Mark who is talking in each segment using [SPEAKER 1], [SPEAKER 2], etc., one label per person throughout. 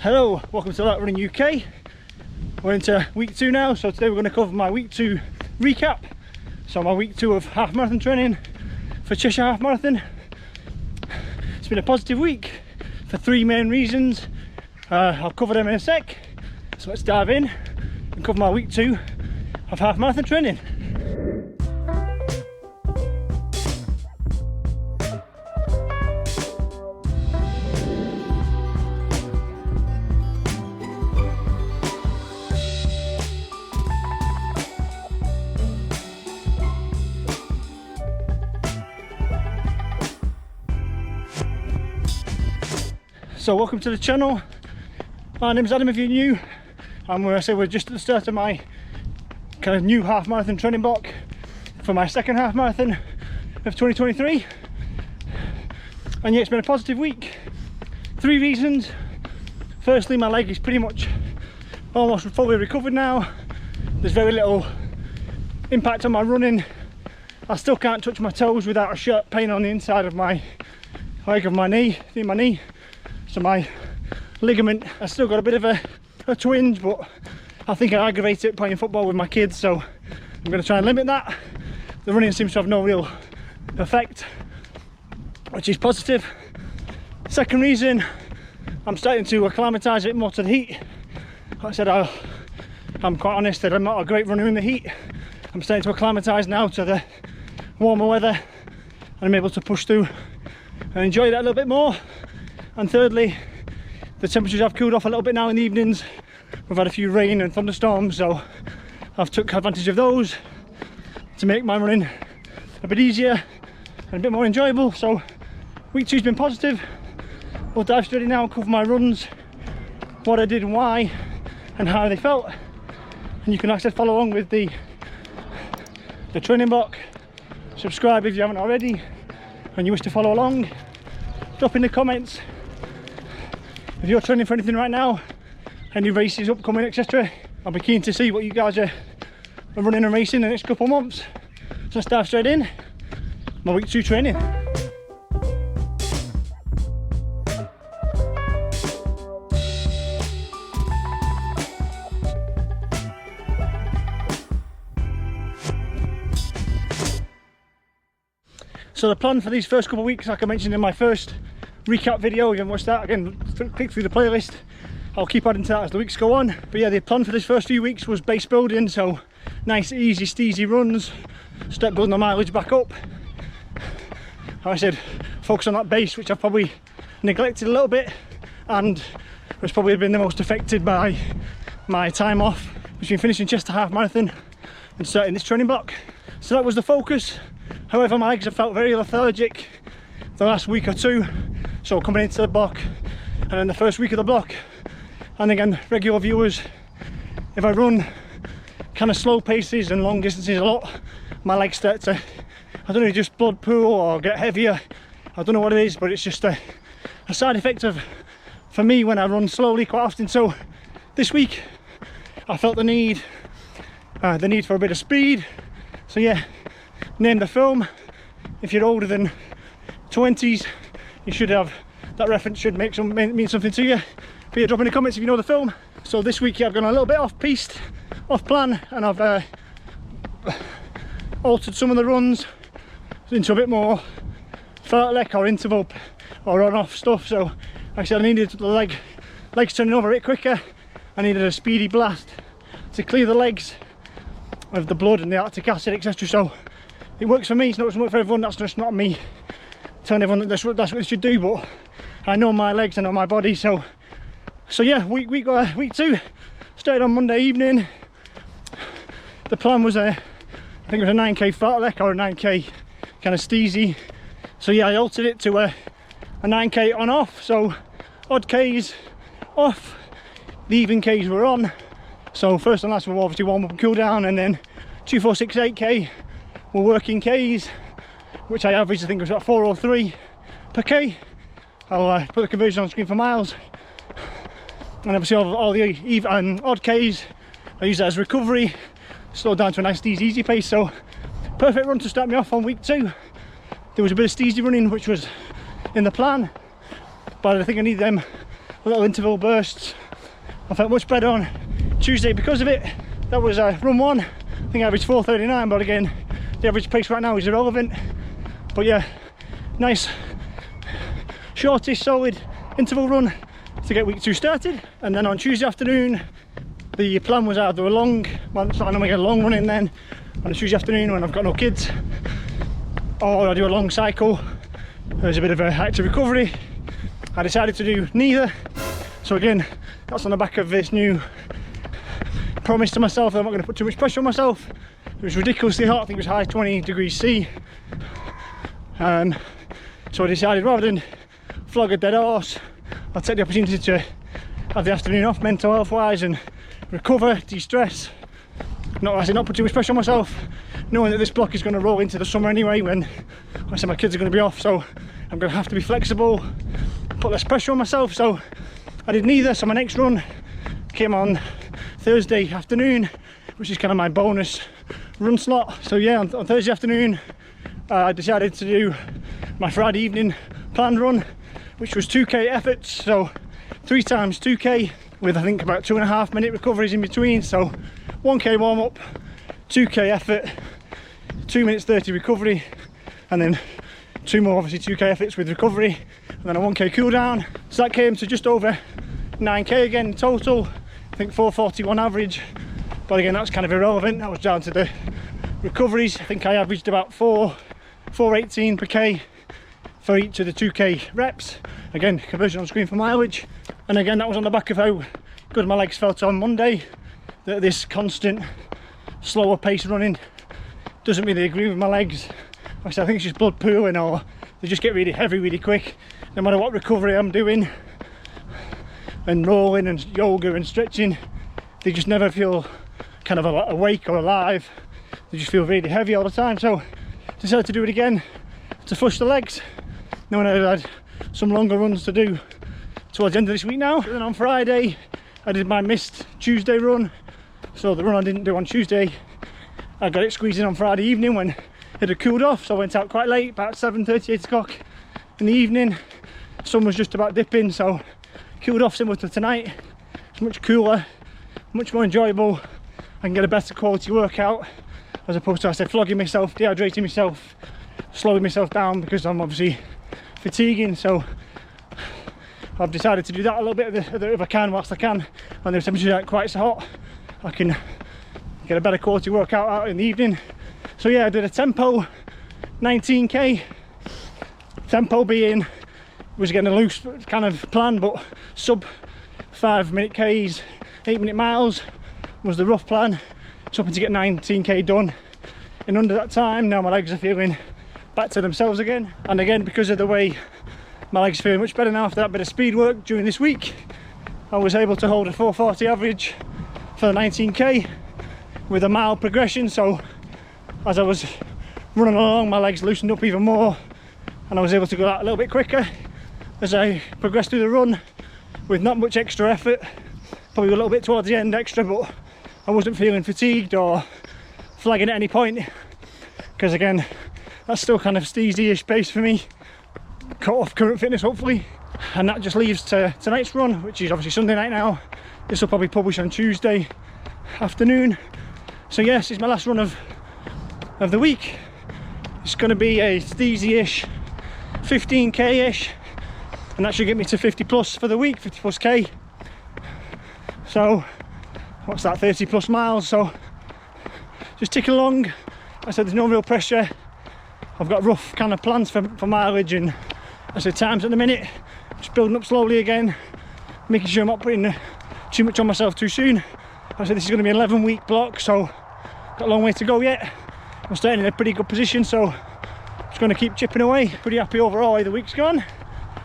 [SPEAKER 1] Hello, welcome to LARK Running UK. We're into week 2 now, so today we're going to cover my week 2 recap. So my week 2 of half marathon training for Cheshire half marathon. It's been a positive week for 3 main reasons. I'll cover them in a sec. So let's dive in and cover my week 2 of half marathon training. So welcome to the channel. My name's Adam if you're new, and we're just at the start of my kind of new half marathon training block for my second half marathon of 2023. And yeah, it's been a positive week. 3 reasons. Firstly, my leg is pretty much almost fully recovered now. There's very little impact on my running. I still can't touch my toes without a sharp pain on the inside of my leg of my knee, in my knee. So my ligament has still got a bit of a twinge, but I think I aggravate it playing football with my kids, so I'm going to try and limit that. The running seems to have no real effect, which is positive. Second reason, I'm starting to acclimatise a bit more to the heat. Like I said, I'm quite honest that I'm not a great runner in the heat. I'm starting to acclimatise now to the warmer weather, and I'm able to push through and enjoy that a little bit more. And thirdly, the temperatures have cooled off a little bit now in the evenings. We've had a few rain and thunderstorms, so I've took advantage of those to make my running a bit easier and a bit more enjoyable. So week 2's been positive. We'll dive straight in now and cover my runs, what I did and why, and how they felt. And you can actually follow along with the training block. Subscribe if you haven't already and you wish to follow along. Drop in the comments if you're training for anything right now, any races upcoming, etc. I'll be keen to see what you guys are running and racing in the next couple of months. So let's dive straight in. My week 2 training. So the plan for these first couple of weeks, like I mentioned in my first recap video, you can watch that again, click through the playlist. I'll keep adding to that as the weeks go on. But yeah, the plan for this first few weeks was base building, so nice easy steezy runs, start building the mileage back up. Like I said, focus on that base, which I've probably neglected a little bit and was probably been the most affected by my time off between finishing Chester half marathon and starting this training block. So that was the focus. However, my legs have felt very lethargic the last week or 2. So coming into the block and then the first week of the block, and again, regular viewers, if I run kind of slow paces and long distances a lot, my legs start to, I don't know, just blood pool or get heavier. I don't know what it is, but it's just a side effect of, for me, when I run slowly quite often. So this week I felt the need for a bit of speed. So yeah, name the film. If you're older than 20s, you should have that reference, should mean something to you. But yeah, drop in the comments if you know the film. So this week, yeah, I've gone a little bit off piste, off plan, and I've altered some of the runs into a bit more fartlek or interval or on-off stuff. So like I said, I needed the legs turning over a bit quicker. I needed a speedy blast to clear the legs of the blood and the lactic acid, etc. So it works for me. It's not going to work for everyone. That's just not me telling everyone that that's what they should do, but I know my legs, I know my body. So yeah, week 2 started on Monday evening. The plan was I think it was a 9k fartlek or a 9k kind of steezy. So yeah, I altered it to a 9k on off. So odd k's off, the even k's were on. So first and last were obviously warm up and cool down, and then 2, 4, 6, 8k were working k's, which I averaged, I think it was about 403 per k. I'll put the conversion on screen for miles. And obviously all the even and odd k's, I use that as recovery, slow down to a nice easy pace. So perfect run to start me off on week 2. There was a bit of steezy running which was in the plan, but I think I need them little interval bursts. I felt much better on Tuesday because of it. That was run 1. I think I averaged 4:39, but again, the average pace right now is irrelevant. But yeah, nice, shortish, solid interval run to get week 2 started. And then on Tuesday afternoon, the plan was either a long, well, I normally get a long run in then on a Tuesday afternoon when I've got no kids, or I do a long cycle. There's a bit of a active recovery. I decided to do neither. So again, that's on the back of this new promise to myself that I'm not going to put too much pressure on myself. It was ridiculously hot. I think it was high 20 degrees C. So I decided, rather than flog a dead horse, I'll take the opportunity to have the afternoon off, mental health wise, and recover, de-stress. Not put too much pressure on myself, knowing that this block is going to roll into the summer anyway, when I say my kids are going to be off, so I'm going to have to be flexible, put less pressure on myself. So I did neither. So my next run came on Thursday afternoon, which is kind of my bonus run slot. So yeah, on Thursday afternoon I decided to do my Friday evening planned run, which was 2k efforts, so 3 times 2k with I think about 2.5 minute recoveries in between. So 1k warm up, 2k effort, 2 minutes 30 recovery, and then 2 more obviously 2k efforts with recovery, and then a 1k cool down. So that came to just over 9k again in total. I think 4:41 average, but again that's kind of irrelevant. That was down to the recoveries. I think I averaged about 4:18 per k for each of the 2k reps. Again, conversion on screen for mileage. And again, that was on the back of how good my legs felt on Monday, that this constant slower pace running doesn't really agree with my legs. I think it's just blood pooling, or they just get really heavy really quick no matter what recovery I'm doing, and rolling and yoga and stretching. They just never feel kind of awake or alive. They just feel really heavy all the time. So decided to do it again to flush the legs, knowing I had some longer runs to do towards the end of this week now. And then on Friday I did my missed Tuesday run, so the run I didn't do on Tuesday I got it squeezed in on Friday evening when it had cooled off. So I went out quite late, about 7:30, 8 o'clock in the evening. Sun was just about dipping, so cooled off similar to tonight. It's much cooler, much more enjoyable. I can get a better quality workout as opposed to, I said, flogging myself, dehydrating myself, slowing myself down because I'm obviously fatiguing. So I've decided to do that a little bit if I can, whilst I can, and the temperatures aren't quite so hot. I can get a better quality workout out in the evening. So yeah, I did a tempo 19k. Tempo being, was getting a loose kind of plan, but sub 5 minute Ks, 8 minute miles was the rough plan. So hoping to get 19k done in under that time. Now my legs are feeling back to themselves again, and again because of the way my legs are feeling much better now after that bit of speed work during this week, I was able to hold a 4:40 average for the 19k with a mild progression. So as I was running along, my legs loosened up even more, and I was able to go out a little bit quicker as I progressed through the run with not much extra effort, probably a little bit towards the end extra, but I wasn't feeling fatigued or flagging at any point, because again that's still kind of steezy-ish pace for me, cut off current fitness hopefully. And that just leaves to tonight's run, which is obviously Sunday night now. This will probably publish on Tuesday afternoon. So yes, it's my last run of the week. It's going to be a steezy-ish 15k-ish, and that should get me to 50 plus for the week, 50 plus k. So what's that, 30 plus miles. So just ticking along. Like I said, there's no real pressure. I've got rough kind of plans for mileage and, I said, times at the minute. Just building up slowly again, making sure I'm not putting too much on myself too soon. Like I said, this is going to be an 11-week block, so got a long way to go yet. I'm starting in a pretty good position, so just going to keep chipping away. Pretty happy overall how the week's gone.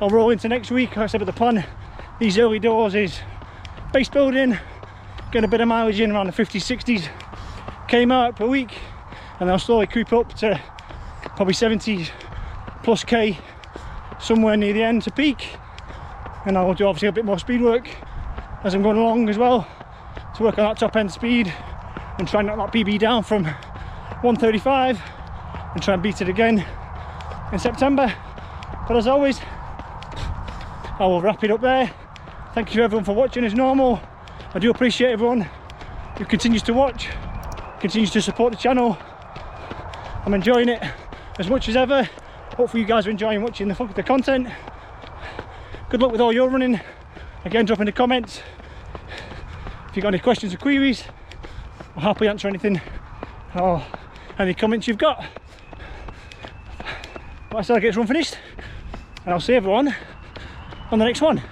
[SPEAKER 1] I'll roll into next week. Like I said, but the plan these early doors is base building, getting a bit of mileage in around the 50s, 60s k mark per week, and I'll slowly creep up to probably 70 plus k somewhere near the end to peak. And I'll do obviously a bit more speed work as I'm going along as well, to work on that top end speed and try and knock that PB down from 135 and try and beat it again in September. But as always, I will wrap it up there. Thank you everyone for watching as normal. I do appreciate everyone who continues to watch, continues to support the channel. I'm enjoying it as much as ever. Hopefully you guys are enjoying watching the content. Good luck with all your running. Again, drop in the comments if you've got any questions or queries. I'll happily answer anything or any comments you've got. But I said, I'll get this run finished, and I'll see everyone on the next one.